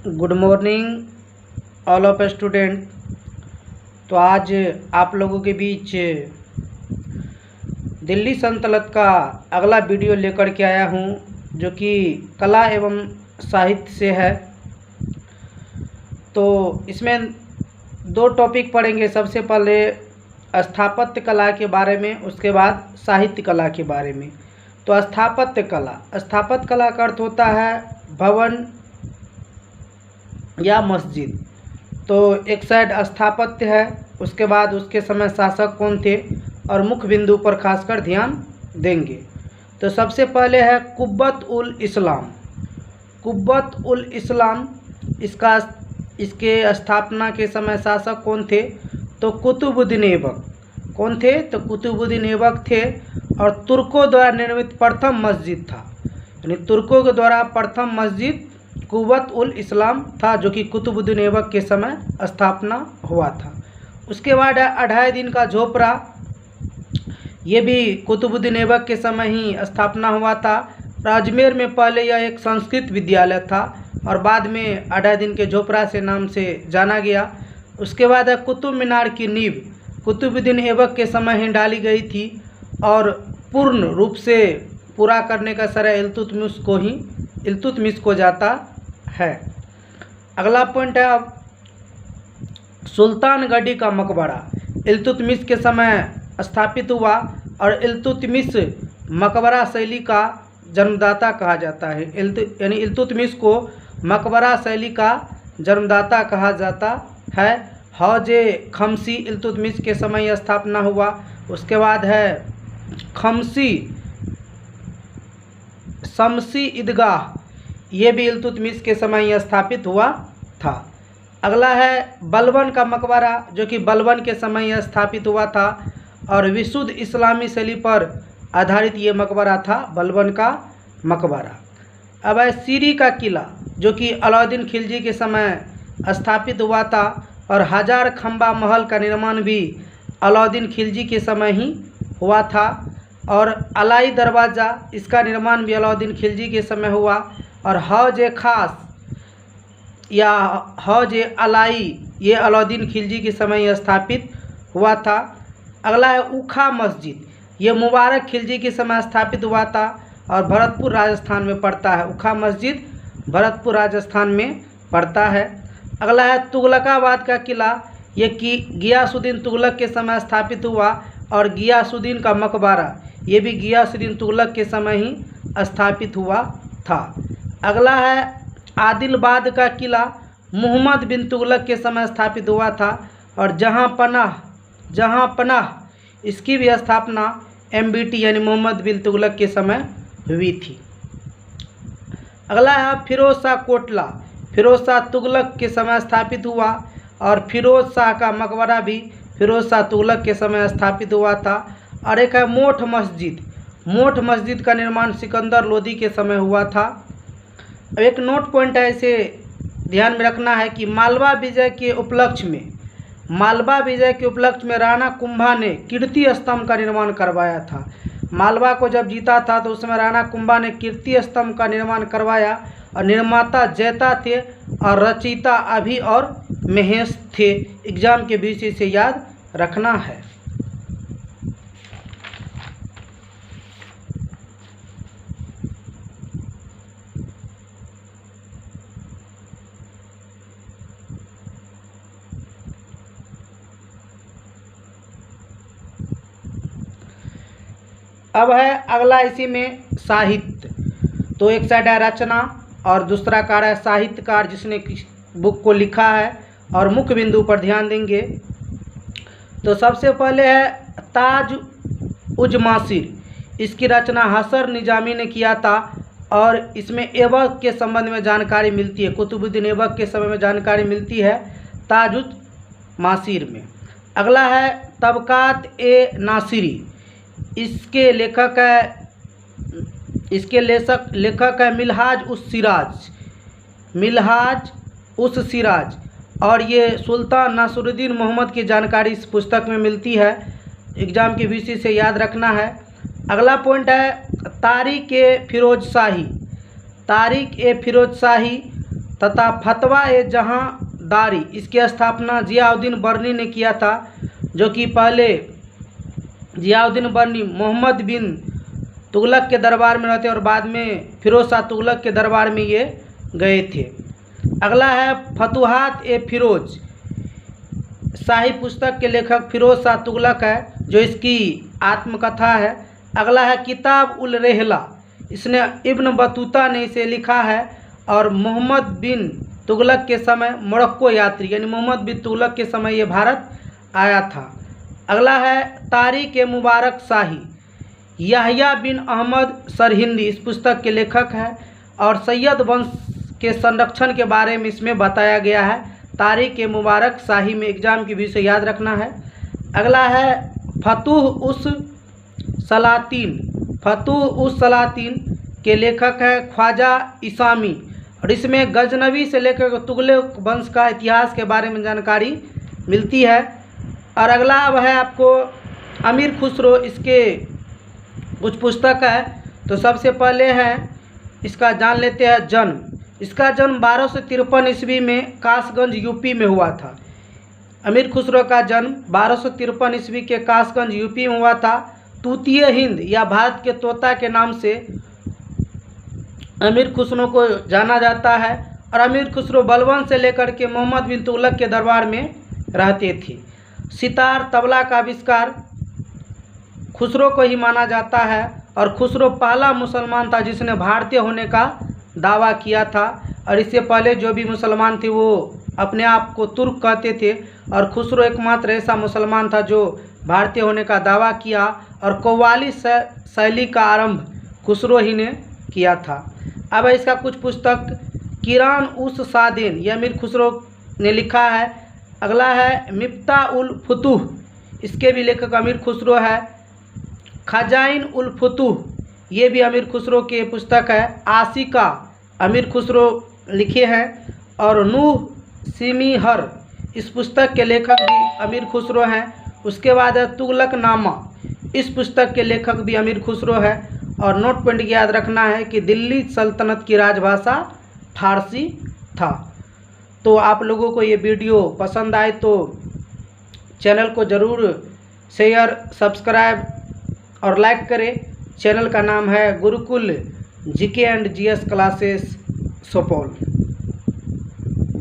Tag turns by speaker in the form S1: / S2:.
S1: Good morning all of student. तो आज आप लोगों के बीच दिल्ली सल्तनत का अगला वीडियो लेकर के आया हूं, जो कि कला एवं साहित्य से है। तो इसमें दो टॉपिक पढ़ेंगे। सबसे पहले स्थापत्य कला के बारे में, उसके बाद साहित्य कला के बारे में। तो स्थापत्य कला का अर्थ होता है भवन या मस्जिद। तो एक साइड स्थापत्य है, उसके बाद उसके समय शासक कौन थे और मुख्य बिंदु पर खासकर ध्यान देंगे। तो सबसे पहले है कुब्बत उल इस्लाम। कुब्बत उल इस्लाम इसके स्थापना के समय शासक कौन थे? तो कुतुबुद्दीन ऐबक। कौन थे? तो कुतुबुद्दीन ऐबक थे। और तुर्कों द्वारा निर्मित प्रथम मस्जिद था, यानी तुर्कों के द्वारा प्रथम मस्जिद कुब्बत उल इस्लाम था, जो कि कुतुबुद्दीन ऐबक के समय स्थापना हुआ था। उसके बाद 2.5 दिन का झोपड़ा, ये भी कुतुबुद्दीन ऐबक के समय ही स्थापना हुआ था। अजमेर में पहले यह एक संस्कृत विद्यालय था और बाद में 2.5 दिन के झोपड़ा से नाम से जाना गया। उसके बाद है कुतुब मीनार की नींव कुतुबुद्दीन ऐबक के समय ही डाली गई थी और पूर्ण रूप से पूरा करने का श्रेय इल्तुतमिश को जाता है। अगला पॉइंट है अब सुल्तानगढ़ी का मकबरा इल्तुतमिश के समय स्थापित हुआ और इल्तुतमिश मकबरा शैली का जन्मदाता कहा जाता है। यानी इल्तुतमिश को मकबरा शैली का जन्मदाता कहा जाता है। हौजे खमसी इल्तुतमिश के समय स्थापना हुआ। उसके बाद है शमसी ईदगाह, ये भी इल्तुतमिश के समय स्थापित हुआ था। अगला है बलबन का मकबरा, जो कि बलबन के समय स्थापित हुआ था और विशुद्ध इस्लामी शैली पर आधारित ये मकबरा था, बलबन का मकबरा। अब है सीरी का किला, जो कि अलाउद्दीन खिलजी के समय स्थापित हुआ था और 1000 खंबा महल का निर्माण भी अलाउद्दीन खिलजी के समय ही हुआ था। और अलाई दरवाज़ा, इसका निर्माण भी अलाउद्दीन खिलजी के समय हुआ। और हौज खास या हौज अलाई, ये अलाउद्दीन खिलजी के समय स्थापित हुआ था। अगला है उखा मस्जिद, ये मुबारक खिलजी के समय स्थापित हुआ था और भरतपुर राजस्थान में पड़ता है। उखा मस्जिद भरतपुर राजस्थान में पड़ता है। अगला है तुगलकाबाद का किला, ये कि गियासुद्दीन तुगलक के समय स्थापित हुआ और गियासुद्दीन का मकबरा, ये भी गियासुद्दीन तुगलक के समय ही स्थापित हुआ था। अगला है आदिलाबाद का किला, मोहम्मद बिन तुगलक के समय स्थापित हुआ था और जहाँ पनाह इसकी भी स्थापना MBT यानी मोहम्मद बिन तुगलक के समय हुई थी। अगला है फिरोज शाह कोटला, फिरोज शाह तुगलक के समय स्थापित हुआ और फिरोज शाह का मकबरा भी फिरोज शाह तुगलक के समय स्थापित हुआ था। और एक है मोठ मस्जिद का निर्माण सिकंदर लोदी के समय हुआ था। अब एक नोट पॉइंट है, इसे ध्यान में रखना है कि मालवा विजय के उपलक्ष्य में राणा कुंभा ने कीर्ति स्तंभ का निर्माण करवाया था। मालवा को जब जीता था तो उस समय राणा कुंभा ने कीर्ति स्तंभ का निर्माण करवाया और निर्माता जैता थे और रचयिता अभी और महेश थे। एग्जाम के विषय से याद रखना है। अब है अगला इसी में साहित्य। तो एक साइड है रचना और दूसरा कार है साहित्यकार, जिसने बुक को लिखा है और मुख्य बिंदु पर ध्यान देंगे। तो सबसे पहले है ताज उज मासिर, इसकी रचना हसर निजामी ने किया था और इसमें ऐबक के संबंध में जानकारी मिलती है। कुतुबुद्दीन ऐबक के समय में जानकारी मिलती है ताज उज मासिर में। अगला है तबकात ए नासिरी, इसके लेखक है मिल्हाज उस सिराज और ये सुल्तान नासरुद्दीन मोहम्मद की जानकारी इस पुस्तक में मिलती है। एग्जाम के विषय से याद रखना है। अगला पॉइंट है तारीख ए फिरोज शाही तथा फतवा ए जहांदारी, इसकी स्थापना जियाउद्दीन बर्नी ने किया था, जो कि पहले जियाउद्दीन बर्नी मोहम्मद बिन तुगलक के दरबार में रहते और बाद में फिरोज शाह तुगलक के दरबार में ये गए थे। अगला है फतुहात ए फिरोज, शाही पुस्तक के लेखक फिरोज शाह तुगलक है, जो इसकी आत्मकथा है। अगला है किताब उल रेहला, इसने इब्न बतूता ने इसे लिखा है और मोहम्मद बिन तुगलक के समय मोरक्को यात्री, यानी मोहम्मद बिन तुगलक के समय ये भारत आया था। अगला है तारीख ए मुबारक शाही, याह्या बिन अहमद सरहिंदी इस पुस्तक के लेखक है और सैयद वंश के संरक्षण के बारे में इसमें बताया गया है। तारीख ए मुबारक शाही में एग्जाम की भी से याद रखना है। अगला है फतूह उस सलातीन, फतूह उस सलातीन के लेखक है ख्वाजा इसामी और इसमें गजनवी से लेकर तुगलक वंश का इतिहास के बारे में जानकारी मिलती है। और अगला अब है आपको अमीर खुसरो, इसके कुछ पुस्तक है। तो सबसे पहले है इसका जान लेते हैं जन्म। इसका जन्म 1253 ईस्वी में कासगंज यूपी में हुआ था। अमीर खुसरो का जन्म 1253 ईस्वी के कासगंज यूपी में हुआ था। तूतीय हिंद या भारत के तोता के नाम से अमीर खुसरो को जाना जाता है और अमीर खुसरो बलबन से लेकर के मोहम्मद बिन तुगलक के दरबार में रहते थे। सितार तबला का आविष्कार खुसरो को ही माना जाता है और खुसरो पहला मुसलमान था जिसने भारतीय होने का दावा किया था और इससे पहले जो भी मुसलमान थे वो अपने आप को तुर्क कहते थे और खुसरो एकमात्र ऐसा मुसलमान था जो भारतीय होने का दावा किया और कव्वाली शैली का आरंभ खुसरो ही ने किया था। अब इसका कुछ पुस्तक किरान उस सादेन, यह अमीर खुसरो ने लिखा है। अगला है मिफ्ता उल फुतूह, इसके भी लेखक अमीर खुसरो है। खजाइन उल फुतूह, ये भी अमीर खुसरो के पुस्तक है। आशिका अमीर खुसरो लिखे हैं और नूह सिमीहर, इस पुस्तक के लेखक भी अमीर खुसरो हैं। उसके बाद है तुगलक नामा, इस पुस्तक के लेखक भी अमीर खुसरो है। और नोट पॉइंट याद रखना है कि दिल्ली सल्तनत की राजभाषा फारसी था। तो आप लोगों को ये वीडियो पसंद आए तो चैनल को ज़रूर शेयर, सब्सक्राइब और लाइक करें। चैनल का नाम है Gurukul GK and GS classes Supaul.